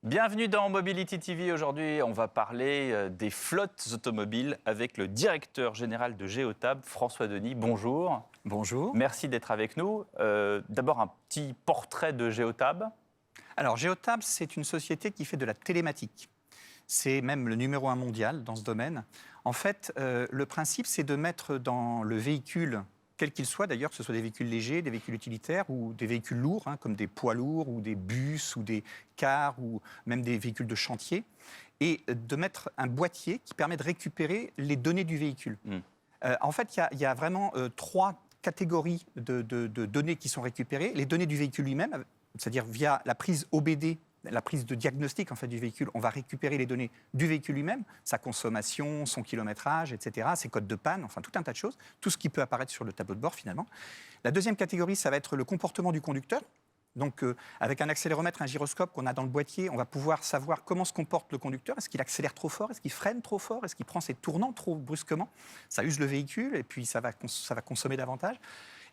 Bienvenue dans Mobility TV. Aujourd'hui, on va parler des flottes automobiles avec le directeur général de Geotab, François Denis. Bonjour. Bonjour. Merci d'être avec nous. D'abord, un petit portrait de Geotab. Alors, Geotab, c'est une société qui fait de la télématique. C'est même le numéro 1 mondial dans ce domaine. En fait, le principe, c'est de mettre dans le véhicule, quel qu'il soit d'ailleurs, que ce soit des véhicules légers, des véhicules utilitaires ou des véhicules lourds, comme des poids lourds ou des bus ou des cars ou même des véhicules de chantier, et de mettre un boîtier qui permet de récupérer les données du véhicule. En fait, il y a vraiment trois catégories de données qui sont récupérées. Les données du véhicule lui-même, c'est-à-dire via la prise OBD, la prise de diagnostic en fait, du véhicule, on va récupérer les données du véhicule lui-même, sa consommation, son kilométrage, etc., ses codes de panne, enfin tout un tas de choses, tout ce qui peut apparaître sur le tableau de bord finalement. La deuxième catégorie, ça va être le comportement du conducteur. Donc avec un accéléromètre, un gyroscope qu'on a dans le boîtier, on va pouvoir savoir comment se comporte le conducteur. Est-ce qu'il accélère trop fort? Est-ce qu'il freine trop fort? Est-ce qu'il prend ses tournants trop brusquement? Ça use le véhicule et puis ça va consommer davantage.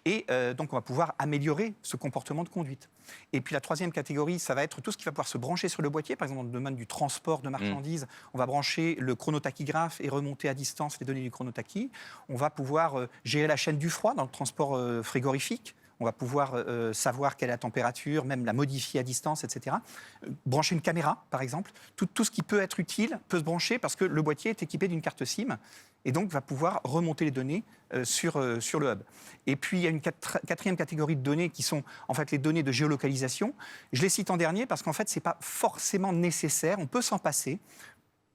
Et donc, on va pouvoir améliorer ce comportement de conduite. Et puis, la troisième catégorie, ça va être tout ce qui va pouvoir se brancher sur le boîtier. Par exemple, dans le domaine du transport de marchandises, on va brancher le chronotachygraphe et remonter à distance les données du chronotachy. On va pouvoir gérer la chaîne du froid dans le transport frigorifique. On va pouvoir savoir quelle est la température, même la modifier à distance, etc. Brancher une caméra, par exemple. Tout ce qui peut être utile peut se brancher parce que le boîtier est équipé d'une carte SIM et donc va pouvoir remonter les données sur le hub. Et puis, il y a une quatrième catégorie de données qui sont en fait les données de géolocalisation. Je les cite en dernier parce qu'en fait, ce n'est pas forcément nécessaire. On peut s'en passer.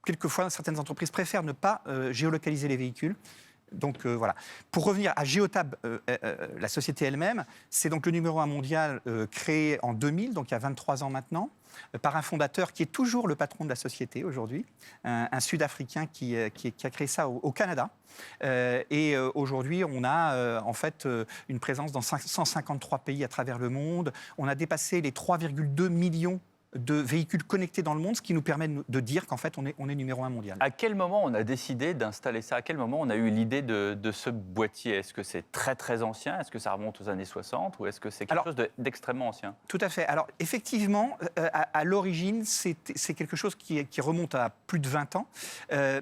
Quelquefois, certaines entreprises préfèrent ne pas géolocaliser les véhicules. Donc voilà. Pour revenir à Geotab, la société elle-même, c'est donc le numéro 1 mondial créé en 2000, donc il y a 23 ans maintenant, par un fondateur qui est toujours le patron de la société aujourd'hui, un Sud-Africain qui a créé ça au Canada. Et aujourd'hui, on a en fait une présence dans 153 pays à travers le monde. On a dépassé les 3,2 millions de véhicules connectés dans le monde, ce qui nous permet de dire qu'en fait, on est numéro 1 mondial. À quel moment on a décidé d'installer ça? À quel moment on a eu l'idée de ce boîtier? Est-ce que c'est très, très ancien? Est-ce que ça remonte aux années 60? Ou est-ce que c'est quelque chose d'extrêmement ancien? Tout à fait. Alors, effectivement, à l'origine, c'est quelque chose qui remonte à plus de 20 ans.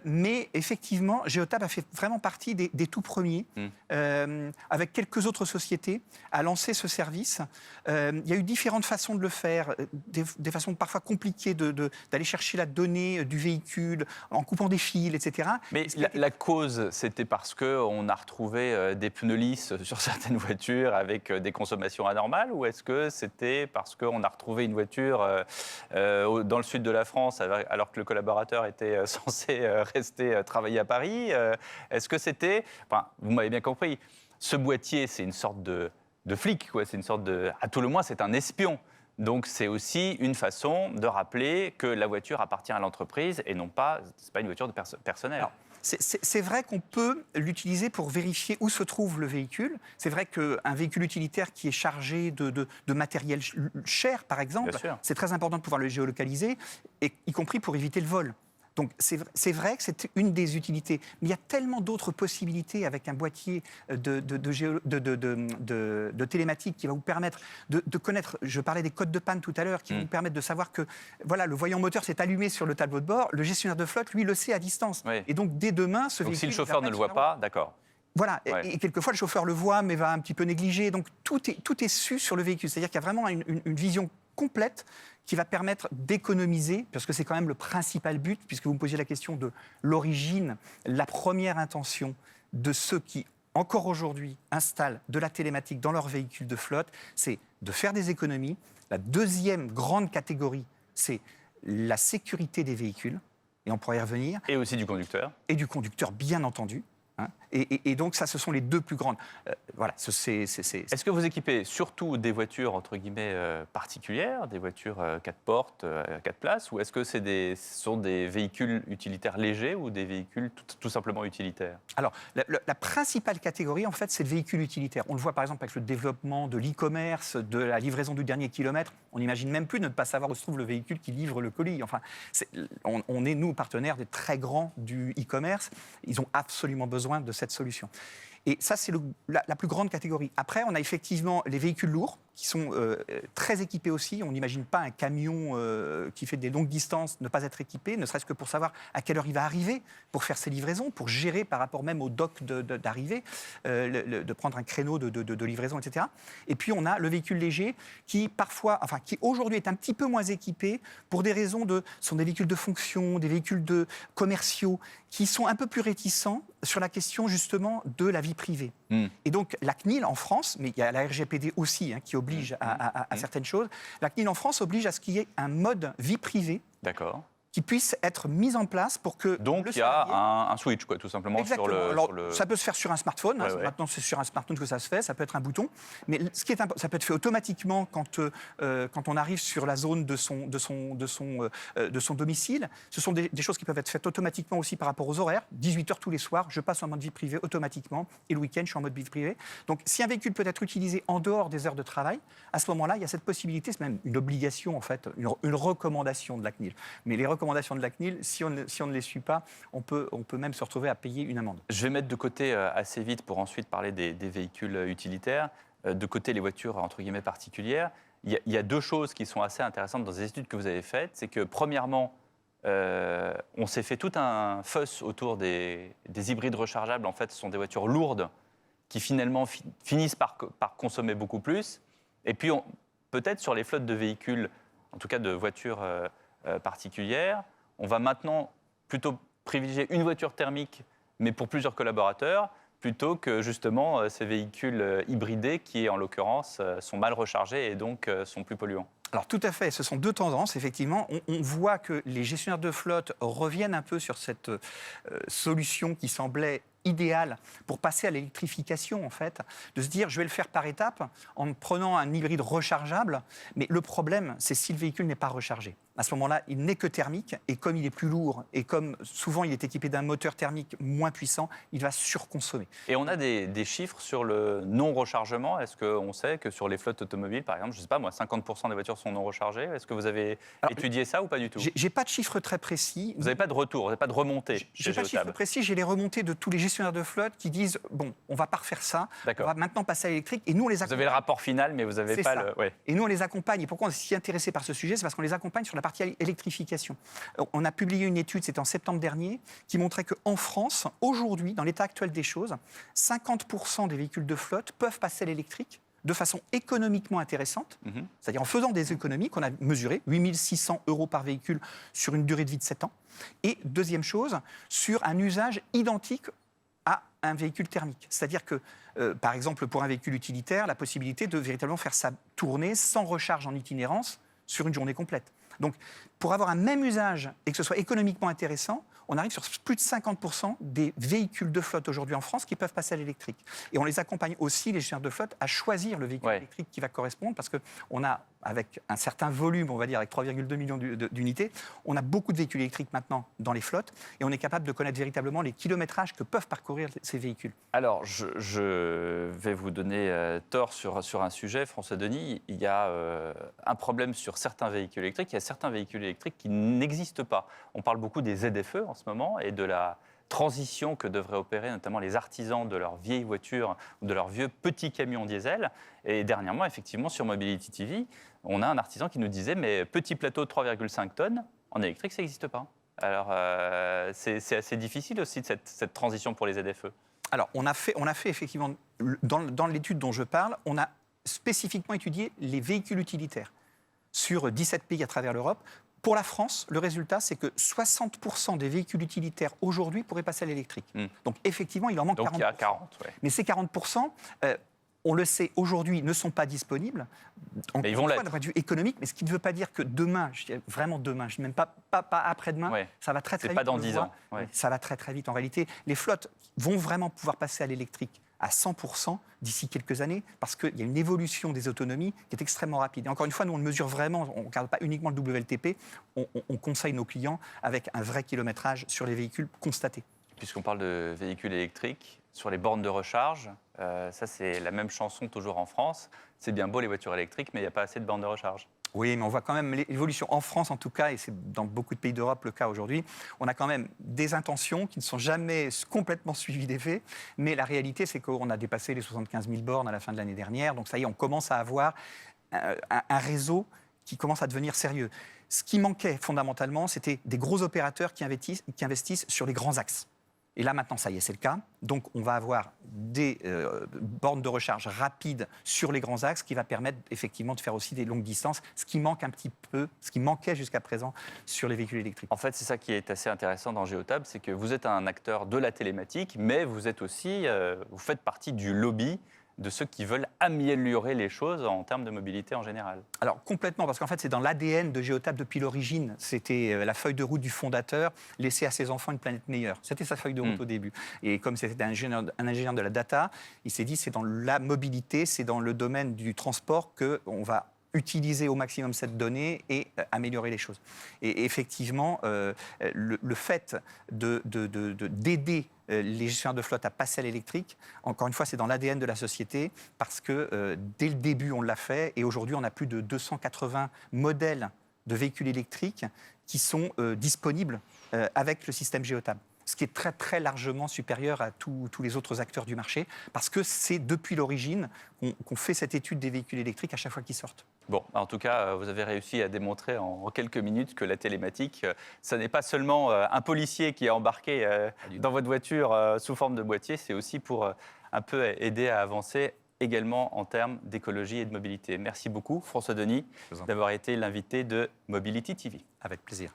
Mais effectivement, Geotab a fait vraiment partie des tout premiers, avec quelques autres sociétés, à lancer ce service. Il y a eu différentes façons de le faire, des façons parfois compliquées d'aller chercher la donnée du véhicule en coupant des fils, etc. Mais la cause, c'était parce qu'on a retrouvé des pneus lisses sur certaines voitures avec des consommations anormales, ou est-ce que c'était parce qu'on a retrouvé une voiture dans le sud de la France alors que le collaborateur était censé rester travailler à Paris? Est-ce que c'était... Enfin, vous m'avez bien compris, ce boîtier, c'est une sorte de flic, quoi. C'est une sorte de... À tout le moins, c'est un espion. Donc, c'est aussi une façon de rappeler que la voiture appartient à l'entreprise et non pas, c'est pas une voiture de personnel. Alors, c'est vrai qu'on peut l'utiliser pour vérifier où se trouve le véhicule. C'est vrai qu'un véhicule utilitaire qui est chargé de matériel cher, par exemple, c'est très important de pouvoir le géolocaliser, y compris pour éviter le vol. Donc c'est vrai que c'est une des utilités. Mais il y a tellement d'autres possibilités avec un boîtier de télématique qui va vous permettre de connaître, je parlais des codes de panne tout à l'heure, qui vont vous permettre de savoir que voilà, le voyant moteur s'est allumé sur le tableau de bord, le gestionnaire de flotte, lui, le sait à distance. Oui. Et donc dès demain, ce véhicule... Si le chauffeur ne le voit pas, d'accord. Voilà, et quelquefois le chauffeur le voit mais va un petit peu négliger. Donc tout est su sur le véhicule. C'est-à-dire qu'il y a vraiment une vision complète qui va permettre d'économiser, parce que c'est quand même le principal but, puisque vous me posiez la question de l'origine, la première intention de ceux qui, encore aujourd'hui, installent de la télématique dans leur véhicule de flotte, c'est de faire des économies. La deuxième grande catégorie, c'est la sécurité des véhicules, et on pourrait y revenir. Et aussi du conducteur. Et du conducteur, bien entendu. Et donc, ça, ce sont les deux plus grandes. Voilà, Est-ce que vous équipez surtout des voitures, entre guillemets, particulières, des voitures 4 portes, 4 places, ou est-ce que ce sont des véhicules utilitaires légers ou des véhicules tout simplement utilitaires? Alors, la principale catégorie, en fait, c'est le véhicule utilitaire. On le voit, par exemple, avec le développement de l'e-commerce, de la livraison du dernier kilomètre. On n'imagine même plus ne pas savoir où se trouve le véhicule qui livre le colis. Enfin, on est, nous, partenaires des très grands du e-commerce. Ils ont absolument besoin de cette solution. Et ça, c'est la plus grande catégorie. Après, on a effectivement les véhicules lourds, qui sont très équipés aussi. On n'imagine pas un camion qui fait des longues distances ne pas être équipé, ne serait-ce que pour savoir à quelle heure il va arriver, pour faire ses livraisons, pour gérer par rapport même au dock d'arrivée, de prendre un créneau de livraison, etc. Et puis on a le véhicule léger qui parfois, enfin qui aujourd'hui est un petit peu moins équipé pour des raisons ce sont des véhicules de fonction, des véhicules commerciaux qui sont un peu plus réticents sur la question justement de la vie privée. Et donc la CNIL en France, mais il y a la RGPD aussi qui oblige à certaines choses, la CNIL en France oblige à ce qu'il y ait un mode vie privée. D'accord. Qui puisse être mise en place pour que donc il y a un switch, quoi, tout simplement. Exactement. Sur le, Alors, sur le... ça peut se faire sur un smartphone. Ouais. Maintenant, c'est sur un smartphone que ça se fait. Ça peut être un bouton. Mais ce qui est ça peut être fait automatiquement quand on arrive sur la zone de son domicile. Ce sont des choses qui peuvent être faites automatiquement aussi par rapport aux horaires. 18h tous les soirs, je passe en mode vie privée automatiquement. Et le week-end, je suis en mode vie privée. Donc, si un véhicule peut être utilisé en dehors des heures de travail, à ce moment-là, il y a cette possibilité. C'est même une obligation, en fait, une recommandation de la CNIL. Mais les recommandations de la CNIL, si on ne les suit pas, on peut même se retrouver à payer une amende. Je vais mettre de côté assez vite pour ensuite parler des véhicules utilitaires, de côté les voitures entre guillemets particulières. Il y a deux choses qui sont assez intéressantes dans les études que vous avez faites. C'est que premièrement, on s'est fait tout un fuss autour des hybrides rechargeables. En fait, ce sont des voitures lourdes qui finalement finissent par consommer beaucoup plus. Et puis peut-être sur les flottes de véhicules, en tout cas de voitures particulières, on va maintenant plutôt privilégier une voiture thermique, mais pour plusieurs collaborateurs, plutôt que justement ces véhicules hybridés qui, en l'occurrence, sont mal rechargés et donc sont plus polluants. Alors tout à fait, ce sont deux tendances, effectivement. On voit que les gestionnaires de flotte reviennent un peu sur cette solution qui semblait idéale pour passer à l'électrification, en fait, de se dire je vais le faire par étapes en prenant un hybride rechargeable, mais le problème, c'est si le véhicule n'est pas rechargé. À ce moment-là, il n'est que thermique, et comme il est plus lourd, et comme souvent il est équipé d'un moteur thermique moins puissant, il va surconsommer. Et on a des chiffres sur le non-rechargement. Est-ce qu'on sait que sur les flottes automobiles, par exemple, je ne sais pas moi, 50% des voitures sont non rechargées? Est-ce que vous avez étudié ça ou pas du tout? J'ai pas de chiffres très précis. Vous n'avez pas de retour, vous n'avez pas de remontée? J'ai pas de chiffres précis, j'ai les remontées de tous les gestionnaires de flotte qui disent bon, on va pas refaire ça, on va maintenant passer à l'électrique, et nous on les accompagne. Vous avez le rapport final, mais vous n'avez pas le... Ouais. Et nous on les accompagne. Et pourquoi on est si intéressé par ce sujet? C'est parce qu'on les accompagne sur la partie électrification. On a publié une étude, c'était en septembre dernier, qui montrait qu'en France, aujourd'hui, dans l'état actuel des choses, 50% des véhicules de flotte peuvent passer à l'électrique de façon économiquement intéressante, c'est-à-dire en faisant des économies qu'on a mesurées, 8 600 € par véhicule sur une durée de vie de 7 ans. Et deuxième chose, sur un usage identique à un véhicule thermique. C'est-à-dire que, par exemple, pour un véhicule utilitaire, la possibilité de véritablement faire sa tournée sans recharge en itinérance sur une journée complète. Donc, pour avoir un même usage et que ce soit économiquement intéressant, on arrive sur plus de 50% des véhicules de flotte aujourd'hui en France qui peuvent passer à l'électrique. Et on les accompagne aussi, les gestionnaires de flotte, à choisir le véhicule électrique qui va correspondre, parce qu'on a, avec un certain volume, on va dire avec 3,2 millions d'unités, on a beaucoup de véhicules électriques maintenant dans les flottes, et on est capable de connaître véritablement les kilométrages que peuvent parcourir ces véhicules. Alors, je vais vous donner tort sur un sujet, François Denis. Il y a un problème sur certains véhicules électriques. Il y a certains véhicules électriques qui n'existent pas. On parle beaucoup des ZFE en ce moment et de la transition que devraient opérer notamment les artisans de leurs vieilles voitures ou de leurs vieux petits camions diesel. Et dernièrement, effectivement, sur Mobility TV, on a un artisan qui nous disait « mais petit plateau de 3,5 tonnes, en électrique, ça n'existe pas ». Alors, c'est assez difficile aussi cette transition pour les ZFE. Alors, on a fait effectivement, dans l'étude dont je parle, on a spécifiquement étudié les véhicules utilitaires sur 17 pays à travers l'Europe. Pour la France, le résultat, c'est que 60% des véhicules utilitaires aujourd'hui pourraient passer à l'électrique. Donc, effectivement, il en manque 40%. Donc, il y a 40, ouais. Mais ces 40%, on le sait, aujourd'hui, ne sont pas disponibles. Mais ils vont l'être. D'un point de vue économique, mais ce qui ne veut pas dire que demain, je dis vraiment demain, je ne dis même pas après-demain, ça va très très vite. C'est pas dans 10 ans. Ça va très très vite. En réalité, les flottes vont vraiment pouvoir passer à l'électrique à 100% d'ici quelques années, parce qu'il y a une évolution des autonomies qui est extrêmement rapide. Et encore une fois, nous, on le mesure vraiment, on ne regarde pas uniquement le WLTP, on conseille nos clients avec un vrai kilométrage sur les véhicules constatés. Puisqu'on parle de véhicules électriques, sur les bornes de recharge, ça c'est la même chanson toujours en France, c'est bien beau les voitures électriques, mais il n'y a pas assez de bornes de recharge. Oui, mais on voit quand même l'évolution en France, en tout cas, et c'est dans beaucoup de pays d'Europe le cas aujourd'hui. On a quand même des intentions qui ne sont jamais complètement suivies des faits, mais la réalité, c'est qu'on a dépassé les 75 000 bornes à la fin de l'année dernière. Donc ça y est, on commence à avoir un réseau qui commence à devenir sérieux. Ce qui manquait fondamentalement, c'était des gros opérateurs qui investissent sur les grands axes. Et là, maintenant, ça y est, c'est le cas. Donc, on va avoir des bornes de recharge rapides sur les grands axes qui va permettre effectivement de faire aussi des longues distances, ce qui manque un petit peu, ce qui manquait jusqu'à présent sur les véhicules électriques. En fait, c'est ça qui est assez intéressant dans Geotab, c'est que vous êtes un acteur de la télématique, mais vous êtes aussi, vous faites partie du lobby de ceux qui veulent améliorer les choses en termes de mobilité en général. Alors complètement, parce qu'en fait c'est dans l'ADN de Geotab depuis l'origine. C'était la feuille de route du fondateur, laisser à ses enfants une planète meilleure. C'était sa feuille de route au début. Et comme c'était un ingénieur de la data, il s'est dit c'est dans la mobilité, c'est dans le domaine du transport qu'on va utiliser au maximum cette donnée et améliorer les choses. Et effectivement, le fait d'aider les gestionnaires de flotte à passer à l'électrique, encore une fois, c'est dans l'ADN de la société, parce que dès le début, on l'a fait, et aujourd'hui, on a plus de 280 modèles de véhicules électriques qui sont disponibles avec le système Geotab. Ce qui est très, très largement supérieur à tous les autres acteurs du marché, parce que c'est depuis l'origine qu'on fait cette étude des véhicules électriques à chaque fois qu'ils sortent. Bon, en tout cas, vous avez réussi à démontrer en quelques minutes que la télématique, ça n'est pas seulement un policier qui est embarqué dans votre voiture sous forme de boîtier, c'est aussi pour un peu aider à avancer également en termes d'écologie et de mobilité. Merci beaucoup, François Denis, d'avoir été l'invité de Mobility TV. Avec plaisir.